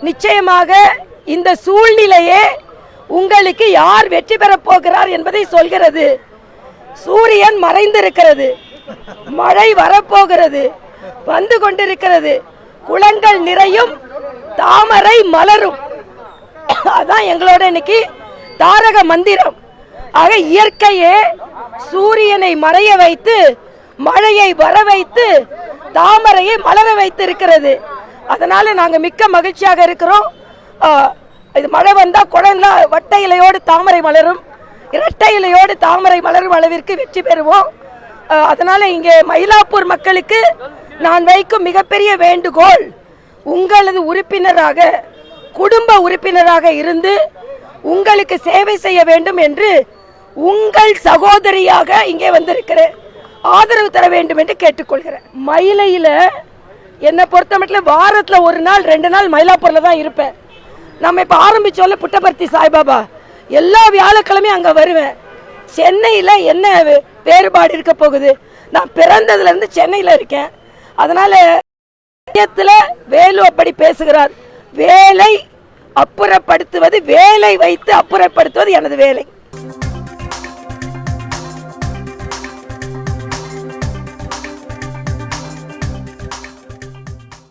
நிச்சயமாக இந்த சூழ்நிலையே உங்களுக்கு யார் வெற்றி பெறப் போகிறார் என்பதை சொல்கிறது. சூரியன் மறைந்திருக்கிறது, மழை வரப்போகிறது, வந்து கொண்டிருக்கிறது, குளங்கள் நிறையும், தாமரை மலரும். அதான் எங்களோட இன்னைக்கு தாரக மந்திரம். ஆக இயற்கையே சூரியனை மறைய வைத்து, மழையை வர வைத்து, தாமரையை மலர வைத்து இருக்கிறது. அதனால நாங்க மிக்க மகிழ்ச்சியாக இருக்கிறோம். இது மழை வந்தா குளம்லாம் வட்ட இலையோடு தாமரை மலரும், இரட்டை இலையோடு தாமரை மலரும் அளவிற்கு வெற்றி பெறுவோம். அதனால இங்கே மயிலாப்பூர் மக்களுக்கு நான் வைக்கும் மிகப்பெரிய வேண்டுகோள், உங்களது உறுப்பினராக, குடும்ப உறுப்பினராக இருந்து உங்களுக்கு சேவை செய்ய வேண்டும் என்று உங்கள் சகோதரியாக இங்கே வந்திருக்கிறேன். ஆதரவு தர வேண்டும் என்று கேட்டுக்கொள்கிறேன். மயிலையில என்னை பொறுத்த மட்டும் வாரத்தில் ஒரு நாள் 2 நாள் மயிலாப்பூர்ல தான் இருப்பேன். நம்ம இப்ப ஆரம்பிச்சோம்ல புட்டபர்த்தி சாய்பாபா, எல்லா வியாழக்கிழமையும் அங்க வருவேன். சென்னையில என்ன வேறுபாடு இருக்க போகுது? நான் பிறந்ததுல இருந்து சென்னையில இருக்கேன். அதனால வேலு அப்படி பேசுகிறார். வேலை அப்புறப்படுத்துவது, வேலை வைத்து அப்புறப்படுத்துவது எனது வேலை.